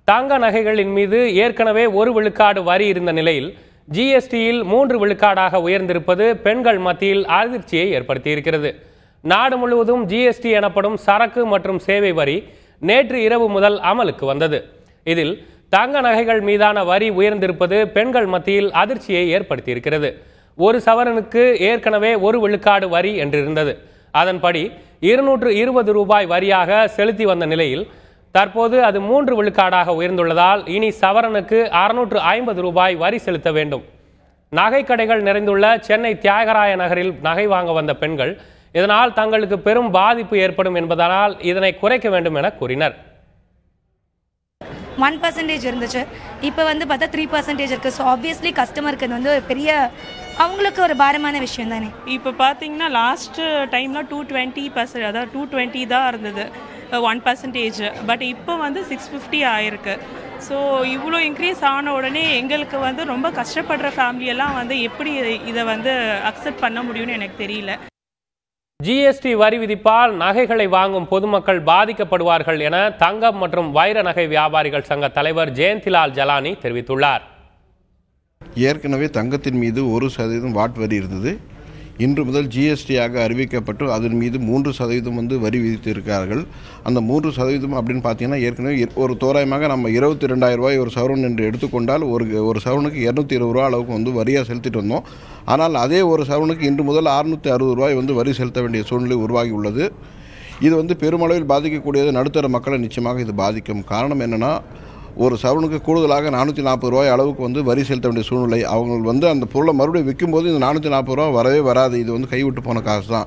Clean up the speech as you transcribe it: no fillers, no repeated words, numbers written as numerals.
தங்க நகைகளின் மீது ஏற்கனவே 1 விழுக்காடு வரி இருந்த நிலையில் ஜிஎஸ்டியில் 3 விழுக்காடாக உயர்ந்திருப்பது பெண்கள் மத்தியில் அதிர்ச்சியை ஏற்படுத்தியிருக்கிறது. நாடு முழுவதும் ஜிஎஸ்டி எனப்படும் சரக்கு மற்றும் சேவை வரி நேற்று இரவு முதல் அமலுக்கு வந்தது. இதில் தங்க நகைகள் மீதான வரி உயர்ந்திருப்பது பெண்கள் மத்தியில் அதிர்ச்சியை ஏற்படுத்தியிருக்கிறது. 1 சவரனுக்கு ஏற்கனவே 1 விழுக்காடு வரி என்றிருந்தது. அதன்படி 220 ரூபாய் வரியாக செலுத்தி வந்த நிலையில் தற்போது அது 3 விழுக்காடாக உயர்ந்துள்ளதால் இனி சவரனுக்கு 650 ரூபாய் வரி செலுத்த வேண்டும். நகை கடைகள் நிறைந்துள்ள சென்னை தியாகராய நகரில் நகை வாங்க வந்த பெண்கள் இதனால் தங்களுக்கு பெரும் பாதிப்பு ஏற்படும் என்பதனால் இதனை குறைக்க வேண்டும் என கூறினர். 1% இருந்துச்சு, இப்போ பார்த்தா 3% இருக்கு. ஸோ ஆப்வியஸ்லி கஸ்டமருக்கு பெரிய அவங்களுக்கு ஒரு பாரமான விஷயம் தானே. இப்போ பார்த்தீங்கன்னா லாஸ்ட் டைமில் 220%, அதாவது 220 தான் இருந்தது 1%. பட் இப்போ 650 ஆயிருக்கு. ஸோ இவ்வளோ இன்க்ரீஸ் ஆன உடனே எங்களுக்கு ரொம்ப கஷ்டப்படுற ஃபேமிலியெல்லாம் எப்படி இதை அக்செப்ட் பண்ண முடியும்னு எனக்கு தெரியல. ஜிஎஸ்டி வரி விதிப்பால் நகைகளை வாங்கும் பொதுமக்கள் பாதிக்கப்படுவார்கள் என தங்கம் மற்றும் வைர நகை வியாபாரிகள் சங்க தலைவர் ஜெயந்திலால் ஜலானி தெரிவித்துள்ளார். ஏற்கனவே தங்கத்தின் மீது 1% வாட் வரி இருந்தது. இன்று முதல் ஜிஎஸ்டியாக அறிவிக்கப்பட்டு அதன் மீது 3% வரி விதித்திருக்கிறார்கள். அந்த 3% அப்படின்னு பார்த்தீங்கன்னா ஏற்கனவே ஒரு தோராயமாக நம்ம 22,000 ரூபாய் ஒரு சவரன் என்று எடுத்துக்கொண்டால் ஒரு சவரனுக்கு 220 ரூபா அளவுக்கு வரியாக செலுத்திட்டு வந்தோம். ஆனால் அதே ஒரு சவரனுக்கு இன்று முதல் 660 ரூபாய் வரி செலுத்த வேண்டிய சூழ்நிலை உருவாகி உள்ளது. இது பெருமளவில் பாதிக்கக்கூடியது நடுத்தர மக்களை நிச்சயமாக இது பாதிக்கும். காரணம் என்னென்னா, ஒரு சவரனுக்கு கூடுதலாக 440 ரூபாய் அளவுக்கு வரி செலுத்த வேண்டிய சூழ்நிலை. அவங்க அந்த பொருளை மறுபடியும் விற்கும்போது இந்த 440 ரூபா வரவே வராது. இது கைவிட்டு போன காசு தான்.